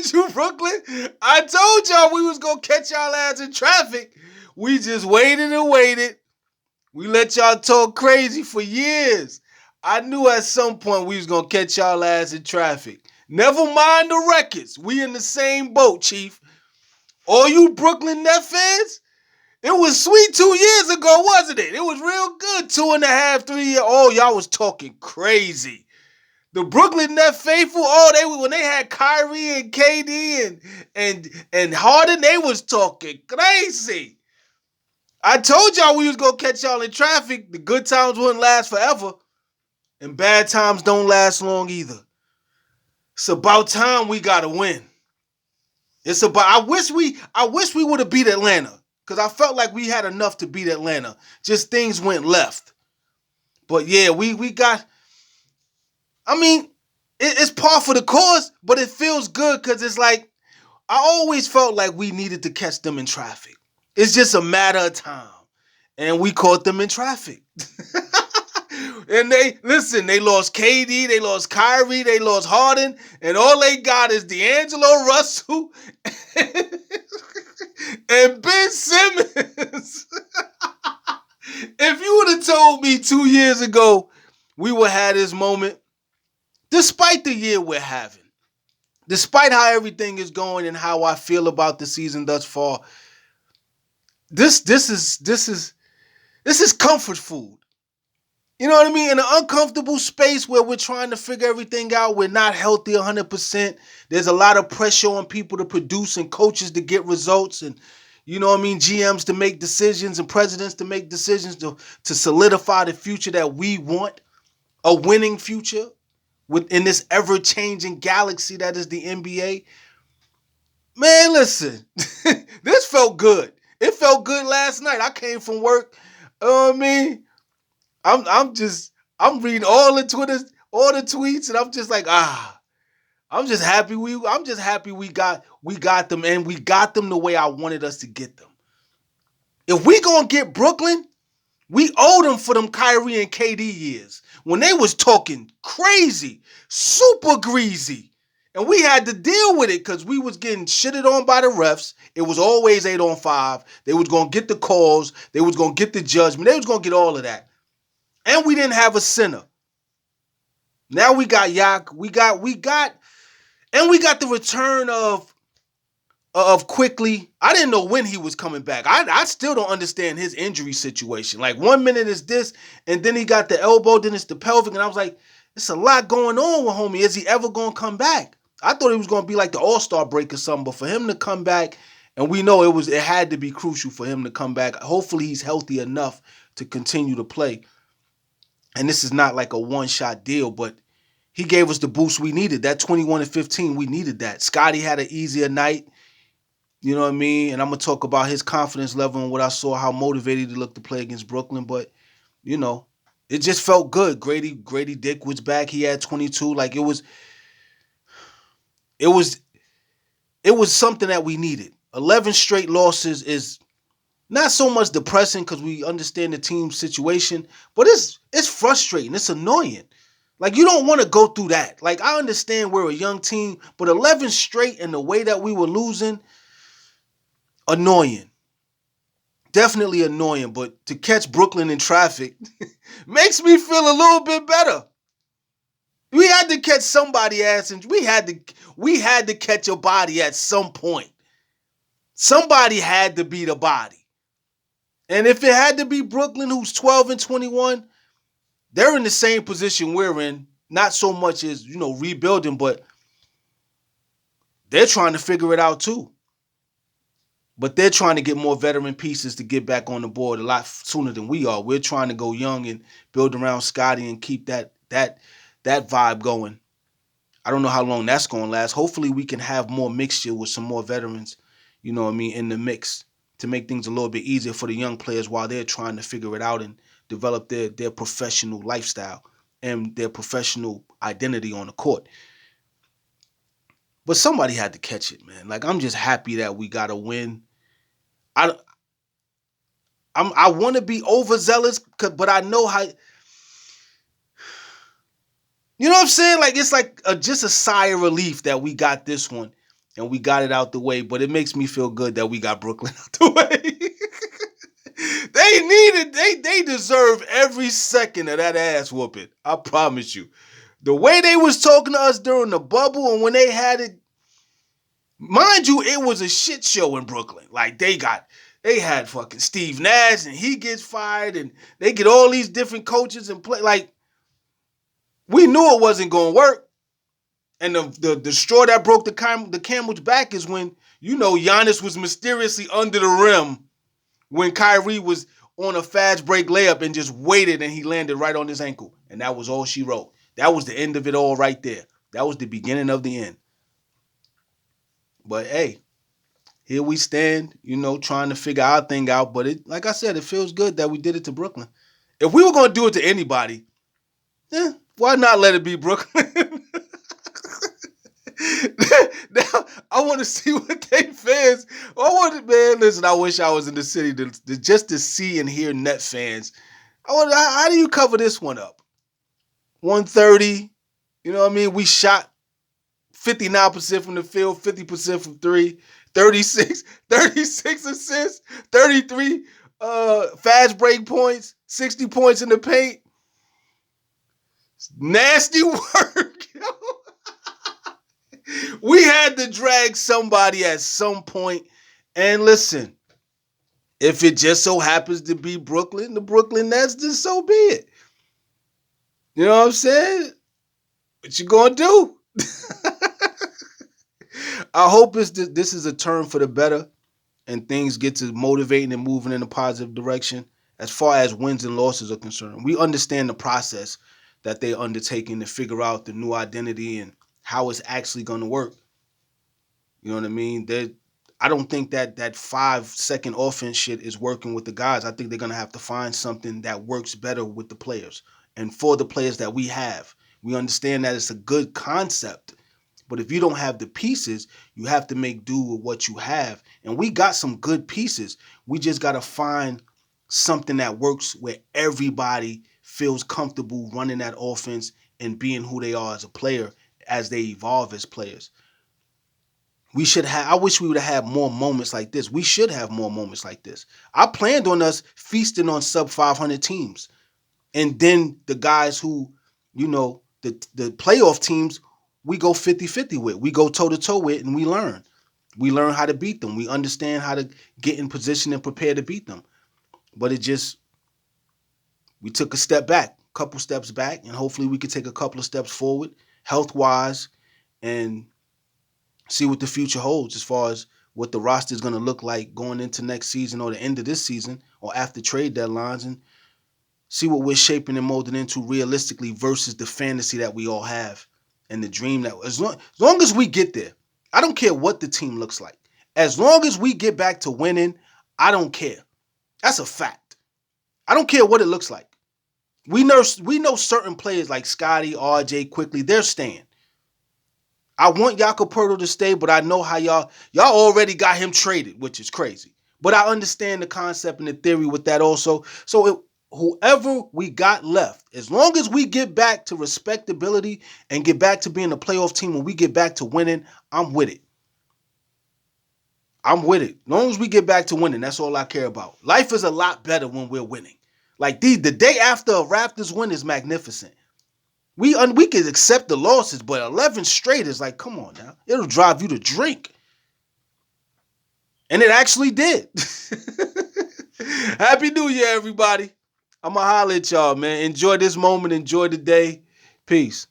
told you, Brooklyn. I told y'all we was gonna catch y'all ass in traffic. We just waited and waited. We let y'all talk crazy for years. I knew at some point we was gonna catch y'all ass in traffic. Never mind the records. We in the same boat, Chief. All you Brooklyn Net fans, it was sweet 2 years ago, wasn't it? It was real good 2.5, 3 years. Oh, y'all was talking crazy. The Brooklyn Net faithful, when they had Kyrie and KD and Harden, they was talking crazy. I told y'all we was gonna catch y'all in traffic. The good times wouldn't last forever, and bad times don't last long either. It's about time we gotta win. It's about. I wish we would have beat Atlanta because I felt like we had enough to beat Atlanta. Just things went left. But yeah, we got. I mean, it's par for the course, but it feels good because it's like I always felt like we needed to catch them in traffic. It's just a matter of time, and we caught them in traffic. And they lost KD, they lost Kyrie, they lost Harden, and all they got is D'Angelo Russell and Ben Simmons. If you would have told me 2 years ago we would have this moment, despite the year we're having, despite how everything is going and how I feel about the season thus far, this is comfort food. You know what I mean? In an uncomfortable space where we're trying to figure everything out, we're not healthy 100%. There's a lot of pressure on people to produce and coaches to get results and, you know what I mean, GMs to make decisions and presidents to make decisions to solidify the future that we want, a winning future within this ever-changing galaxy that is the NBA. Man, listen, this felt good. It felt good last night. I came from work. You know what I mean? I'm reading all the tweets, and I'm just like, I'm just happy we got them, and we got them the way I wanted us to get them. If we gonna get Brooklyn, we owe them for them Kyrie and KD years when they was talking crazy, super greasy, and we had to deal with it because we was getting shitted on by the refs. It was always 8-on-5. They was gonna get the calls. They was gonna get the judgment. They was gonna get all of that. And we didn't have a center. Now we got Yak. We got the return of Quickly. I didn't know when he was coming back. I still don't understand his injury situation. Like 1 minute is this, and then he got the elbow, then it's the pelvic, and I was like, it's a lot going on with homie. Is he ever gonna come back? I thought he was gonna be like the All-Star break or something, but for him to come back, and we know it had to be crucial for him to come back. Hopefully he's healthy enough to continue to play. And this is not like a one-shot deal, but he gave us the boost we needed. That 21-15, we needed that. Scotty had an easier night. You know what I mean? And I'm going to talk about his confidence level and what I saw, how motivated he looked to play against Brooklyn. But, you know, it just felt good. Grady Dick was back. He had 22. Like, it was something that we needed. 11 straight losses is not so much depressing because we understand the team's situation, but it's frustrating. It's annoying. Like, you don't want to go through that. Like, I understand we're a young team, but 11 straight and the way that we were losing, annoying. Definitely annoying, but to catch Brooklyn in traffic makes me feel a little bit better. We had to catch somebody ass, and we had to catch a body at some point. Somebody had to be the body. And if it had to be Brooklyn, who's 12-21, they're in the same position we're in. Not so much as, rebuilding, but they're trying to figure it out too. But they're trying to get more veteran pieces to get back on the board a lot sooner than we are. We're trying to go young and build around Scotty and keep that vibe going. I don't know how long that's going to last. Hopefully we can have more mixture with some more veterans, in the mix, to make things a little bit easier for the young players while they're trying to figure it out and develop their professional lifestyle and their professional identity on the court. But somebody had to catch it, man. Like, I'm just happy that we got a win. I want to be overzealous, but I know how. You know what I'm saying? Like, it's like just a sigh of relief that we got this one. and we got it out the way. But it makes me feel good that we got Brooklyn out the way. They deserve every second of that ass whooping. I promise you. The way they was talking to us during the bubble and when they had it, mind you, it was a shit show in Brooklyn. Like they had fucking Steve Nash and he gets fired and they get all these different coaches and play. Like we knew it wasn't going to work. And the straw that broke the camel's back is when, Giannis was mysteriously under the rim when Kyrie was on a fast break layup and just waited and he landed right on his ankle. And that was all she wrote. That was the end of it all right there. That was the beginning of the end. But hey, here we stand, trying to figure our thing out. But like I said, it feels good that we did it to Brooklyn. If we were going to do it to anybody, why not let it be Brooklyn? Now, I want to see what they fans. Listen, I wish I was in the city just to see and hear Net fans. How do you cover this one up? 130, you know what I mean? We shot 59% from the field, 50% from three, 36 assists, 33 fast break points, 60 points in the paint. Nasty work. We had to drag somebody at some point. And listen, if it just so happens to be Brooklyn, the Brooklyn Nets, then so be it. You know what I'm saying? What you gonna do? I hope this is a turn for the better and things get to motivating and moving in a positive direction as far as wins and losses are concerned. We understand the process that they're undertaking to figure out the new identity and how it's actually going to work. You know what I mean? I don't think that 5-second offense shit is working with the guys. I think they're going to have to find something that works better with the players and for the players that we have. We understand that it's a good concept, but if you don't have the pieces, you have to make do with what you have. And we got some good pieces. We just got to find something that works where everybody feels comfortable running that offense and being who they are as a player as they evolve as players. I wish we would have had more moments like this. We should have more moments like this. I planned on us feasting on sub 500 teams. And then the guys who, the playoff teams, we go 50-50 with. We go toe-to-toe with and we learn. We learn how to beat them. We understand how to get in position and prepare to beat them. But we took a couple steps back, and hopefully we could take a couple of steps forward, health-wise, and see what the future holds as far as what the roster is going to look like going into next season or the end of this season or after trade deadlines, and see what we're shaping and molding into realistically versus the fantasy that we all have and the dream that as long as we get there, I don't care what the team looks like. As long as we get back to winning, I don't care. That's a fact. I don't care what it looks like. We know certain players like Scotty, RJ, Quickly, they're staying. I want Jakob Poeltl to stay, but I know how y'all already got him traded, which is crazy. But I understand the concept and the theory with that also. So whoever we got left, as long as we get back to respectability and get back to being a playoff team, when we get back to winning, I'm with it. I'm with it. As long as we get back to winning, that's all I care about. Life is a lot better when we're winning. Like the day after a Raptors win is magnificent. We can accept the losses, but 11 straight is like, come on now. It'll drive you to drink. And it actually did. Happy New Year, everybody. I'm going to holler at y'all, man. Enjoy this moment. Enjoy the day. Peace.